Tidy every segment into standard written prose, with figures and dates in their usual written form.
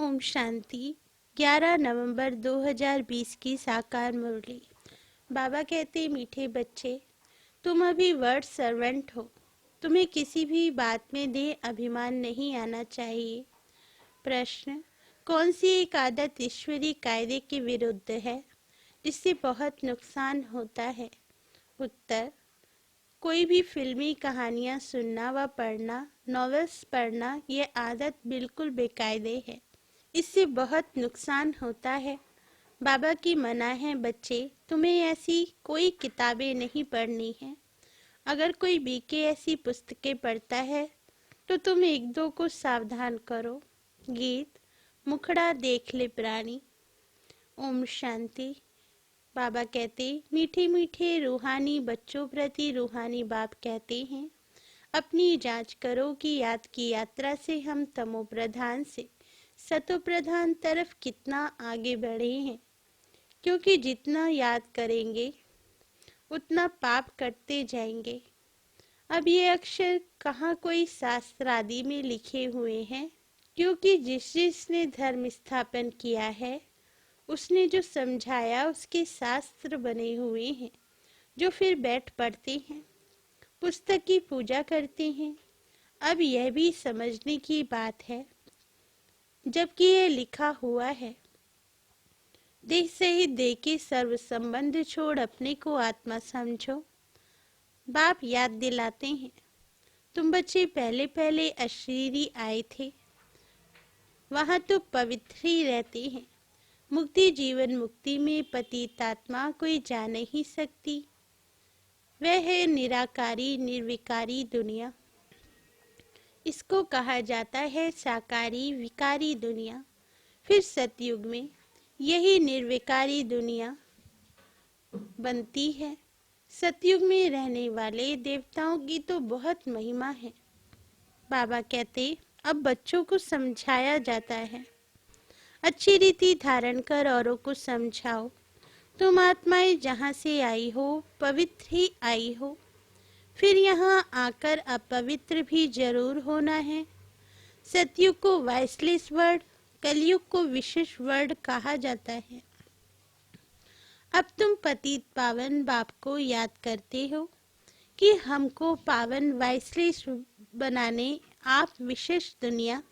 ओम शांति। 11 नवंबर 2020 की साकार मुरली। बाबा कहते, मीठे बच्चे, तुम अभी वर्ड सर्वेंट हो। तुम्हें किसी भी बात में दे अभिमान नहीं आना चाहिए। प्रश्न, कौन सी एक आदत ईश्वरीय कायदे के विरुद्ध है जिससे बहुत नुकसान होता है? उत्तर, कोई भी फिल्मी कहानियाँ सुनना व पढ़ना, नॉवेल्स पढ़ना, ये आदत बिल्कुल बेकायदे है। इससे बहुत नुकसान होता है। बाबा की मना है, बच्चे, तुम्हें ऐसी कोई किताबें नहीं पढ़नी है। अगर कोई बीके ऐसी पुस्तकें पढ़ता है तो तुम एक दो को सावधान करो। गीत, मुखड़ा देख ले प्राणी। ओम शांति। बाबा कहते, मीठे मीठे रूहानी बच्चों प्रति रूहानी बाप कहते हैं, अपनी जांच करो कि याद की यात्रा से हम तमो प्रधान से सतो प्रधान तरफ कितना आगे बढ़े हैं। क्योंकि जितना याद करेंगे उतना पाप करते जाएंगे। अब ये अक्षर कहाँ कोई शास्त्र आदि में लिखे हुए हैं, क्योंकि जिसने धर्म स्थापन किया है उसने जो समझाया उसके शास्त्र बने हुए हैं, जो फिर बैठ पढ़ते हैं, पुस्तक की पूजा करते हैं। अब यह भी समझने की बात है, जबकि यह लिखा हुआ है, देह सहित देह के सर्व संबंध छोड़ अपने को आत्मा समझो। बाप याद दिलाते हैं, तुम बच्चे पहले पहले अशरीरी आए थे, वहां तो पवित्र ही रहते हैं। मुक्ति जीवन मुक्ति में पतित आत्मा कोई जा नहीं सकती। वह है निराकारी निर्विकारी दुनिया। इसको कहा जाता है साकारी विकारी दुनिया। फिर सतयुग में यही निर्विकारी दुनिया बनती है। सतयुग में रहने वाले देवताओं की तो बहुत महिमा है। बाबा कहते, अब बच्चों को समझाया जाता है, अच्छी रीति धारण कर औरों को समझाओ। तुम आत्माएं जहाँ से आई हो पवित्र ही आई हो, फिर यहाँ आकर अपवित्र भी जरूर होना है। सतयुग को वाइसलेस वर्ड, कलयुग को विशेष वर्ड कहा जाता है। अब तुम पतित पावन बाप को याद करते हो कि हमको पावन वाइसलेस बनाने आप विशेष दुनिया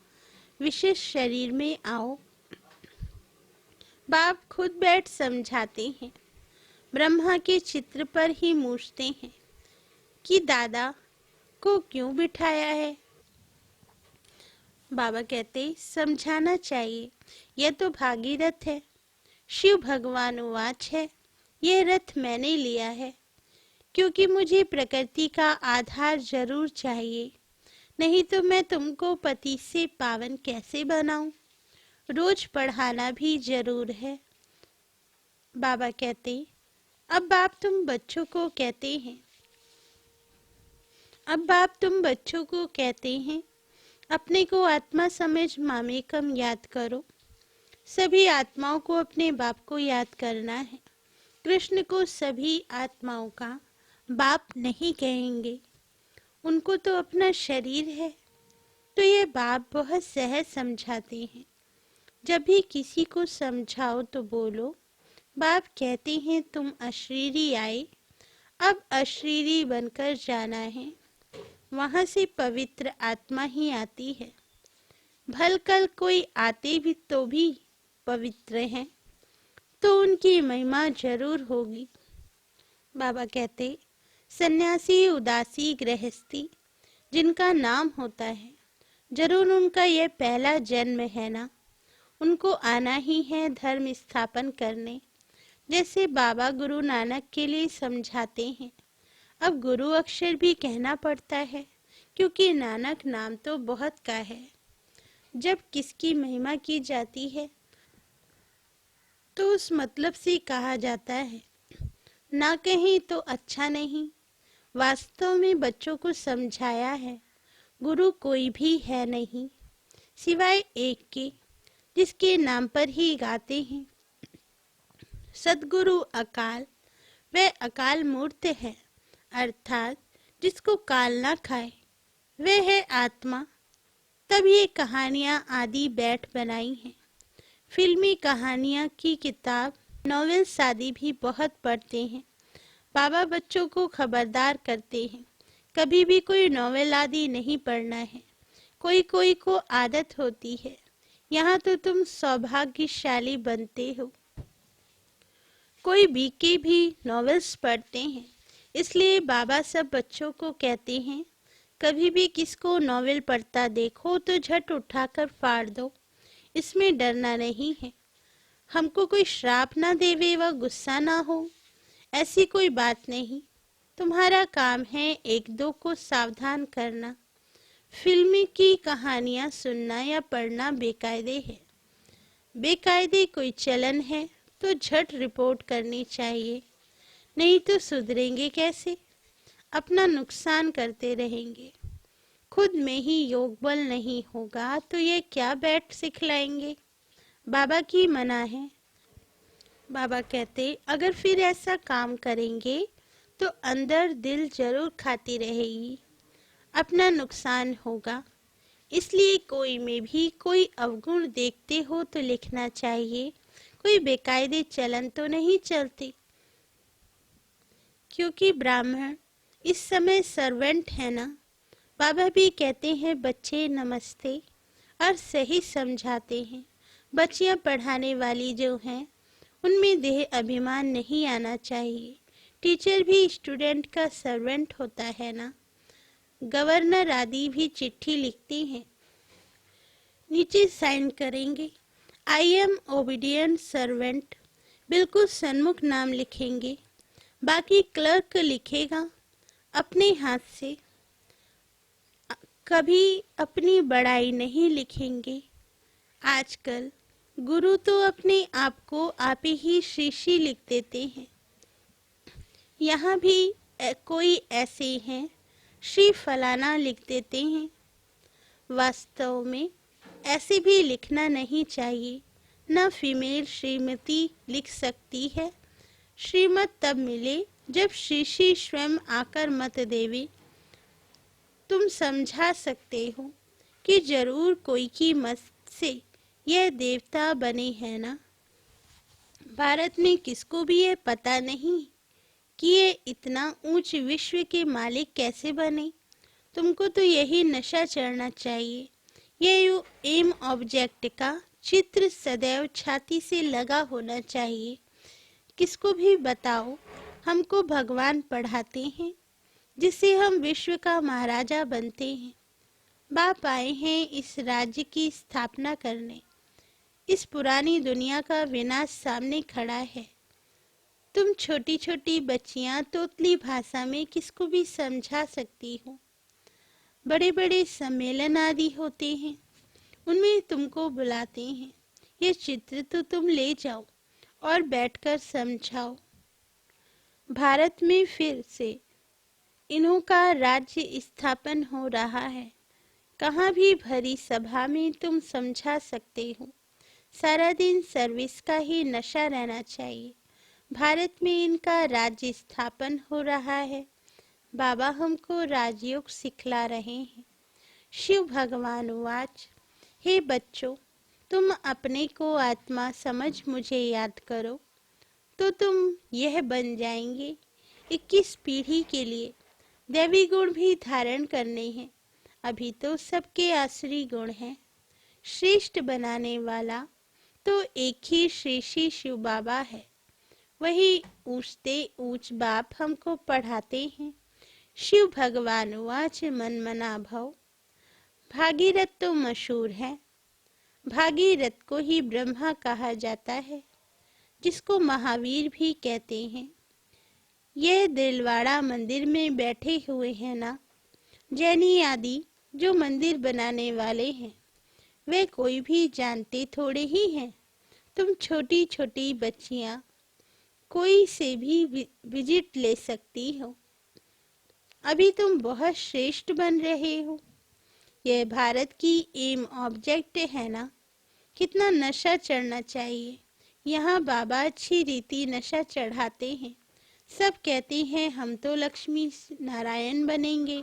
विशेष शरीर में आओ। बाप खुद बैठ समझाते हैं, ब्रह्मा के चित्र पर ही मूछते हैं कि दादा को क्यों बिठाया है। बाबा कहते, समझाना चाहिए, यह तो भागीरथ है। शिव भगवान उवाच है, यह रथ मैंने लिया है क्योंकि मुझे प्रकृति का आधार जरूर चाहिए, नहीं तो मैं तुमको पति से पावन कैसे बनाऊं। रोज पढ़ाना भी जरूर है। बाबा कहते, अब बाप तुम बच्चों को कहते हैं, अपने को आत्मा समझ मामेकम याद करो। सभी आत्माओं को अपने बाप को याद करना है। कृष्ण को सभी आत्माओं का बाप नहीं कहेंगे, उनको तो अपना शरीर है। तो ये बाप बहुत सहज समझाते हैं। जब भी किसी को समझाओ तो बोलो, बाप कहते हैं तुम अशरीरी आए, अब अशरीरी बनकर जाना है। वहां से पवित्र आत्मा ही आती है। भल कल कोई आते भी तो भी पवित्र हैं, तो उनकी महिमा जरूर होगी। बाबा कहते, सन्यासी उदासी गृहस्थी जिनका नाम होता है, जरूर उनका यह पहला जन्म है ना। उनको आना ही है धर्म स्थापन करने, जैसे बाबा गुरु नानक के लिए समझाते हैं। अब गुरु अक्षर भी कहना पड़ता है, क्योंकि नानक नाम तो बहुत का है। जब किसकी महिमा की जाती है तो उस मतलब से कहा जाता है, ना कहीं तो अच्छा नहीं। वास्तव में बच्चों को समझाया है, गुरु कोई भी है नहीं सिवाय एक के, जिसके नाम पर ही गाते हैं। सदगुरु अकाल, वह अकाल मूर्त है, अर्थात जिसको काल ना खाए, वह है आत्मा। तब ये कहानियां आदि बैठ बनाई हैं। फिल्मी कहानियाँ की किताब, नॉवेल्स आदि भी बहुत पढ़ते हैं। बाबा बच्चों को खबरदार करते हैं, कभी भी कोई नॉवेल आदि नहीं पढ़ना है। कोई कोई को आदत होती है, यहाँ तो तुम सौभाग्यशाली बनते हो। कोई बीके भी नॉवेल्स पढ़ते हैं, इसलिए बाबा सब बच्चों को कहते हैं, कभी भी किसको नॉवेल पढ़ता देखो तो झट उठाकर फाड़ दो, इसमें डरना नहीं है। हमको कोई श्राप ना देवे व गुस्सा ना हो, ऐसी कोई बात नहीं। तुम्हारा काम है एक दो को सावधान करना। फिल्मी की कहानियां सुनना या पढ़ना बेकायदे है। बेकायदे कोई चलन है तो झट रिपोर्ट करनी चाहिए, नहीं तो सुधरेंगे कैसे? अपना नुकसान करते रहेंगे। खुद में ही योग बल नहीं होगा तो ये क्या बैठ सिखलाएंगे? बाबा की मना है। बाबा कहते, अगर फिर ऐसा काम करेंगे तो अंदर दिल जरूर खाती रहेगी, अपना नुकसान होगा। इसलिए कोई में भी कोई अवगुण देखते हो तो लिखना चाहिए, कोई बेकायदे चलन तो नहीं चलते। क्योंकि ब्राह्मण इस समय सर्वेंट है ना। बाबा भी कहते हैं बच्चे नमस्ते और सही समझाते हैं। बच्चियां पढ़ाने वाली जो हैं उनमें देह अभिमान नहीं आना चाहिए। टीचर भी स्टूडेंट का सर्वेंट होता है ना। गवर्नर आदि भी चिट्ठी लिखती हैं, नीचे साइन करेंगे, आई एम ओबीडियंट सर्वेंट, बिल्कुल सन्मुख नाम लिखेंगे। बाकी क्लर्क लिखेगा अपने हाथ से, कभी अपनी बड़ाई नहीं लिखेंगे। आजकल गुरु तो अपने आप को आप ही श्री लिख देते हैं। यहाँ भी कोई ऐसे हैं श्री फलाना लिख देते हैं। वास्तव में ऐसे भी लिखना नहीं चाहिए। न फीमेल श्रीमती लिख सकती है। श्रीमत तब मिले जब श्री स्वयं आकर मत देवे। तुम समझा सकते हो कि जरूर कोई की मत से यह देवता बने है ना। भारत में किसको भी ये पता नहीं कि ये इतना ऊंच विश्व के मालिक कैसे बने। तुमको तो यही नशा चढ़ना चाहिए। ये एम ऑब्जेक्ट का चित्र सदैव छाती से लगा होना चाहिए। किसको भी बताओ हमको भगवान पढ़ाते हैं, जिससे हम विश्व का महाराजा बनते हैं। बाप आए हैं इस राज्य की स्थापना करने। इस पुरानी दुनिया का विनाश सामने खड़ा है। तुम छोटी छोटी बच्चियां तोतली भाषा में किसको भी समझा सकती हो। बड़े बड़े सम्मेलन आदि होते हैं, उनमें तुमको बुलाते हैं। ये चित्र तो तुम ले जाओ और बैठकर समझाओ। भारत में फिर से इन्हों का राज्य स्थापन हो रहा है। कहाँ भी भरी सभा में तुम समझा सकते हो। सारा दिन सर्विस का ही नशा रहना चाहिए। भारत में इनका राज्य स्थापन हो रहा है। बाबा हमको राजयोग सिखला रहे हैं। शिव भगवान वाच, हे बच्चों, तुम अपने को आत्मा समझ मुझे याद करो तो तुम यह बन जाएंगे। 21 पीढ़ी के लिए दैवी गुण भी धारण करने हैं। अभी तो सबके आसुरी गुण हैं। श्रेष्ठ बनाने वाला तो एक ही श्री शिव बाबा है। वही ऊंचते ऊंच बाप हमको पढ़ाते हैं। शिव भगवान वाच मन मना भव। भागीरथ तो मशहूर है। भागीरथ को ही ब्रह्मा कहा जाता है, जिसको महावीर भी कहते हैं। यह दिलवाड़ा मंदिर में बैठे हुए हैं ना, जैनी आदि जो मंदिर बनाने वाले हैं, वे कोई भी जानते थोड़े ही हैं। तुम छोटी छोटी बच्चियां कोई से भी विजिट ले सकती हो। अभी तुम बहुत श्रेष्ठ बन रहे हो। यह भारत की एम ऑब्जेक्ट है ना। कितना नशा चढ़ना चाहिए। यहाँ बाबा अच्छी रीति नशा चढ़ाते हैं। सब कहते हैं हम तो लक्ष्मी नारायण बनेंगे।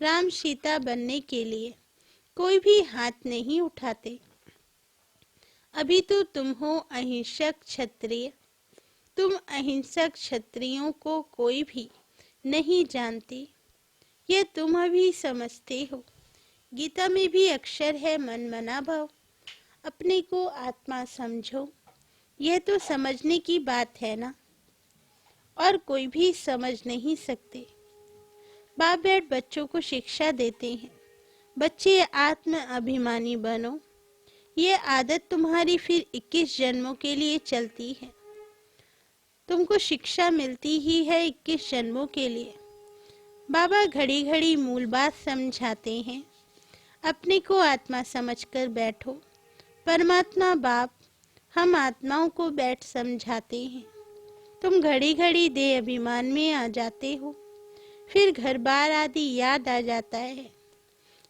राम सीता बनने के लिए कोई भी हाथ नहीं उठाते। अभी तो तुम हो अहिंसक क्षत्रिय। तुम अहिंसक क्षत्रियों को कोई भी नहीं जानते, ये तुम अभी समझते हो। गीता में भी अक्षर है मन मना भव, अपने को आत्मा समझो। यह तो समझने की बात है ना, और कोई भी समझ नहीं सकते। बाप बैठ बच्चों को शिक्षा देते हैं, बच्चे आत्म अभिमानी बनो। ये आदत तुम्हारी फिर 21 जन्मों के लिए चलती है। तुमको शिक्षा मिलती ही है 21 जन्मों के लिए। बाबा घड़ी घड़ी मूल बात समझाते हैं, अपने को आत्मा समझकर बैठो। परमात्मा बाप हम आत्माओं को बैठ समझाते हैं। तुम घड़ी घड़ी देह अभिमान में आ जाते हो, फिर घर बार आदि याद आ जाता है।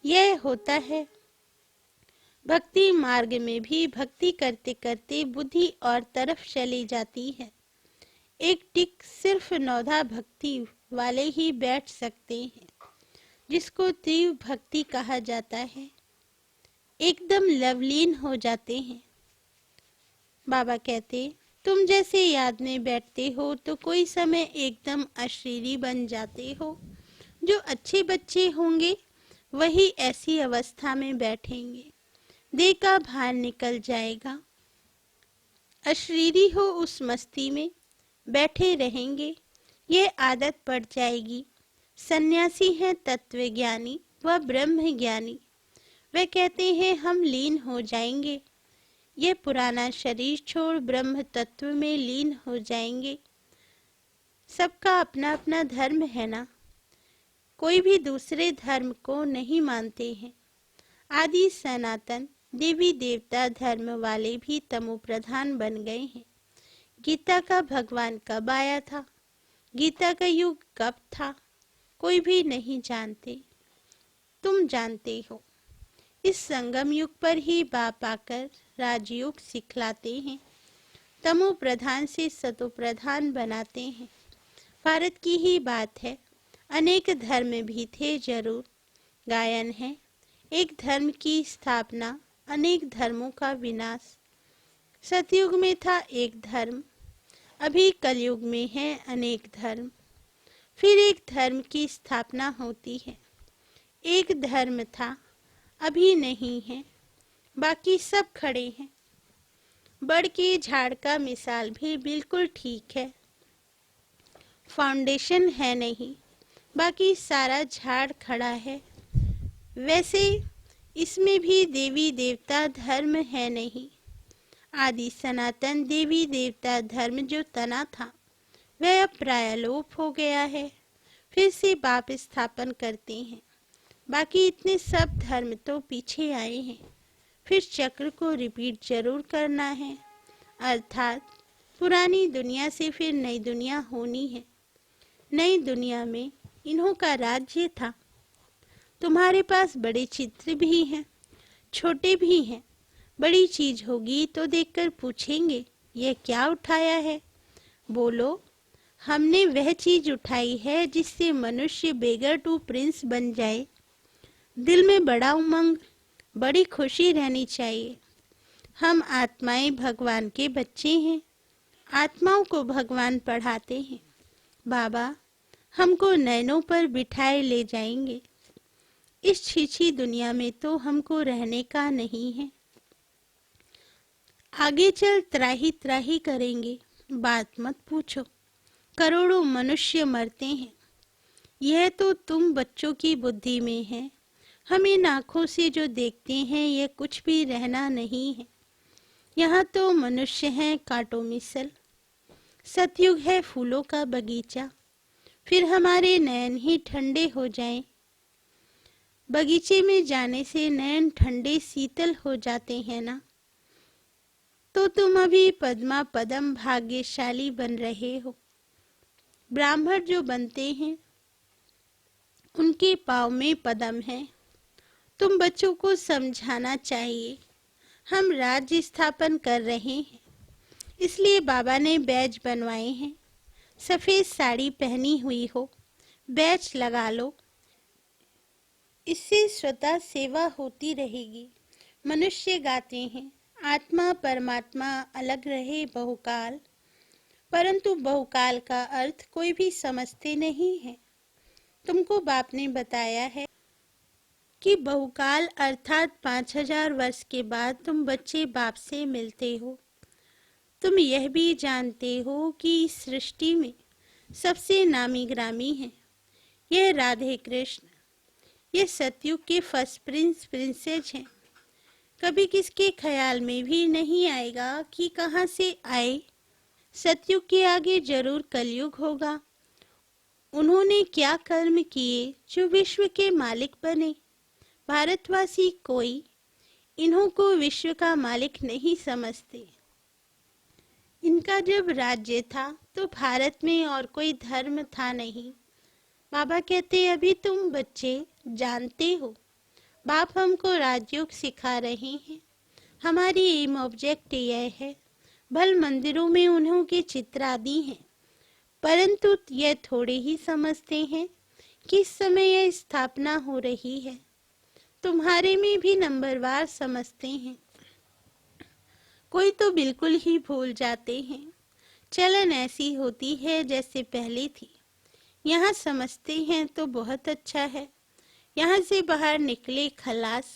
यह होता है भक्ति मार्ग में भी। भक्ति करते करते बुद्धि और तरफ चली जाती है। एक टिक सिर्फ नौधा भक्ति वाले ही बैठ सकते हैं, जिसको तीव्र भक्ति कहा जाता है। एकदम लवलीन हो जाते हैं। बाबा कहते, तुम जैसे याद में बैठते हो तो कोई समय एकदम अशरीरी बन जाते हो। जो अच्छे बच्चे होंगे वही ऐसी अवस्था में बैठेंगे, देह का भार निकल जाएगा। अशरीरी हो उस मस्ती में बैठे रहेंगे, ये आदत पड़ जाएगी। सन्यासी हैं तत्वज्ञानी व ब्रह्म ज्ञानी, वे कहते हैं हम लीन हो जाएंगे। ये पुराना शरीर छोड़ ब्रह्म तत्व में लीन हो जाएंगे। सबका अपना अपना धर्म है ना, कोई भी दूसरे धर्म को नहीं मानते हैं। आदि सनातन देवी देवता धर्म वाले भी तमो प्रधान बन गए हैं। गीता का भगवान कब आया था, गीता का युग कब था, कोई भी नहीं जानते। तुम जानते हो। इस संगम युग पर ही बाप आकर राजयोग सिखलाते हैं, तमो प्रधान से सतो प्रधान बनाते हैं। भारत की ही बात है, अनेक धर्म भी थे जरूर। गायन है, एक धर्म की स्थापना, अनेक धर्मों का विनाश। सतयुग में था एक धर्म, अभी कलयुग में है अनेक धर्म। फिर एक धर्म की स्थापना होती है। एक धर्म था, अभी नहीं है, बाकी सब खड़े हैं। बड़ के झाड़ का मिसाल भी बिल्कुल ठीक है। फाउंडेशन है नहीं, बाकी सारा झाड़ खड़ा है। वैसे इसमें भी देवी देवता धर्म है नहीं। आदि सनातन देवी देवता धर्म जो तना था वह अब प्राय लोप हो गया है। फिर से बाप स्थापन करते हैं। बाकी इतने सब धर्म तो पीछे आए हैं। फिर चक्र को रिपीट जरूर करना है, अर्थात पुरानी दुनिया से फिर नई दुनिया होनी है। नई दुनिया में इन्हों का राज्य था। तुम्हारे पास बड़े चित्र भी हैं, छोटे भी हैं। बड़ी चीज होगी तो देखकर पूछेंगे यह क्या उठाया है। बोलो, हमने वह चीज उठाई है जिससे मनुष्य बेगर टू प्रिंस बन जाए। दिल में बड़ा उमंग, बड़ी खुशी रहनी चाहिए। हम आत्माएं भगवान के बच्चे हैं, आत्माओं को भगवान पढ़ाते हैं। बाबा हमको नैनों पर बिठाए ले जाएंगे। इस छीछी दुनिया में तो हमको रहने का नहीं है। आगे चल त्राही त्राही करेंगे, बात मत पूछो। करोड़ों मनुष्य मरते हैं। यह तो तुम बच्चों की बुद्धि में है। हम इन आँखों से जो देखते हैं यह कुछ भी रहना नहीं है। यहाँ तो मनुष्य हैं कांटों मिसल। सतयुग है फूलों का बगीचा। फिर हमारे नयन ही ठंडे हो जाएं। बगीचे में जाने से नयन ठंडे शीतल हो जाते हैं ना। तो तुम अभी पद्मा पदम भाग्यशाली बन रहे हो। ब्राह्मण जो बनते हैं उनके पाँव में पदम है। तुम बच्चों को समझाना चाहिए। हम राज्य स्थापन कर रहे हैं, इसलिए बाबा ने बैज बनवाए हैं। सफेद साड़ी पहनी हुई हो, बैज लगा लो। इससे स्वतः सेवा होती रहेगी। मनुष्य गाते हैं, आत्मा परमात्मा अलग रहे बहुकाल, परंतु बहुकाल का अर्थ कोई भी समझते नहीं है। तुमको बाप ने बताया है कि बहुकाल अर्थात 5000 वर्ष के बाद तुम बच्चे बाप से मिलते हो। तुम यह भी जानते हो कि इस सृष्टि में सबसे नामी ग्रामी हैं यह राधे कृष्ण। ये सतयुग के फर्स्ट प्रिंस प्रिंसेस हैं। कभी किसके ख्याल में भी नहीं आएगा कि कहाँ से आए। सतयुग के आगे जरूर कलयुग होगा। उन्होंने क्या कर्म किए जो विश्व के मालिक बने। भारतवासी कोई इन्हों को विश्व का मालिक नहीं समझते। इनका जब राज्य था तो भारत में और कोई धर्म था नहीं। बाबा कहते अभी तुम बच्चे जानते हो। बाप हमको राजयोग सिखा रहे हैं। हमारी एम ऑब्जेक्ट यह है। भल मंदिरों में उन्हों के चित्र आदि हैं, परंतु यह थोड़े ही समझते हैं कि इस समय यह स्थापना हो रही है। तुम्हारे में भी नंबरवार समझते हैं। कोई तो बिल्कुल ही भूल जाते हैं। चलन ऐसी होती है जैसे पहले थी। यहाँ समझते हैं तो बहुत अच्छा है। यहाँ से बाहर निकले खलास।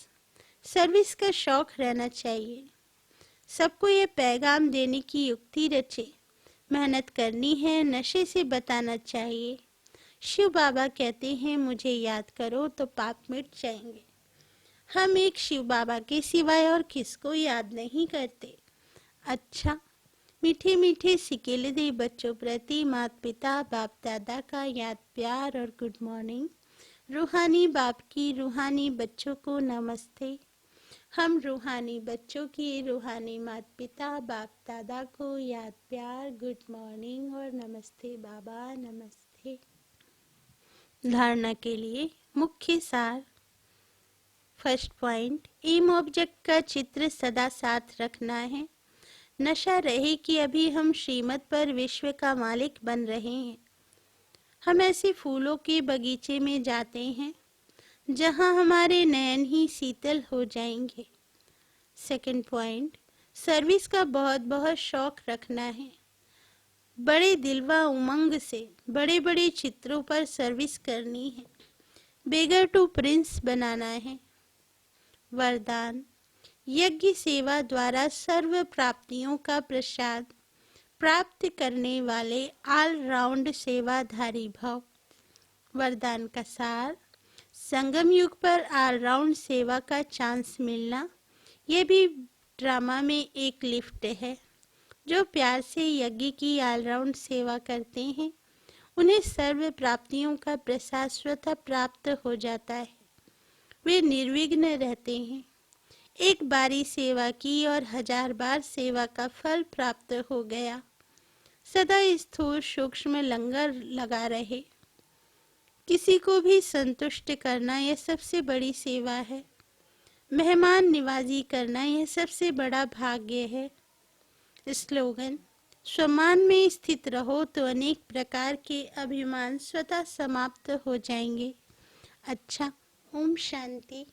सर्विस का शौक रहना चाहिए। सबको ये पैगाम देने की युक्ति रचे। मेहनत करनी है, नशे से बताना चाहिए। शिव बाबा कहते हैं मुझे याद करो तो पाप मिट जाएंगे। हम एक शिव बाबा के सिवाय और किसको याद नहीं करते। अच्छा, मीठे मीठे सिकेले दे बच्चों प्रति माता पिता बाप दादा का याद प्यार और गुड मॉर्निंग। रूहानी बाप की रूहानी बच्चों को नमस्ते। हम रूहानी बच्चों की रूहानी माता पिता बाप दादा को याद प्यार गुड मॉर्निंग और नमस्ते बाबा नमस्ते। धारणा के लिए मुख्य सार। फर्स्ट पॉइंट, एम ऑब्जेक्ट का चित्र सदा साथ रखना है। नशा रहे कि अभी हम श्रीमत पर विश्व का मालिक बन रहे हैं। हम ऐसे फूलों के बगीचे में जाते हैं जहां हमारे नयन ही शीतल हो जाएंगे। सेकंड पॉइंट, सर्विस का बहुत बहुत शौक रखना है। बड़े दिलवा उमंग से बड़े बड़े चित्रों पर सर्विस करनी है। बेगर टू प्रिंस बनाना है। वरदान, यज्ञ सेवा द्वारा सर्व प्राप्तियों का प्रसाद प्राप्त करने वाले ऑल राउंड सेवाधारी भव। वरदान का सार, संगम युग पर ऑल राउंड सेवा का चांस मिलना ये भी ड्रामा में एक लिफ्ट है। जो प्यार से यज्ञ की ऑल राउंड सेवा करते हैं उन्हें सर्व प्राप्तियों का प्रसाद स्वतः प्राप्त हो जाता है। वे निर्विघ्न रहते हैं। एक बारी सेवा की और 1000 बार सेवा का फल प्राप्त हो गया। सदा स्थूल सूक्ष्म लंगर लगा रहे। किसी को भी संतुष्ट करना यह सबसे बड़ी सेवा है। मेहमान निवाजी करना यह सबसे बड़ा भाग्य है। स्लोगन, स्वमान में स्थित रहो तो अनेक प्रकार के अभिमान स्वतः समाप्त हो जाएंगे। अच्छा, ओम शांति।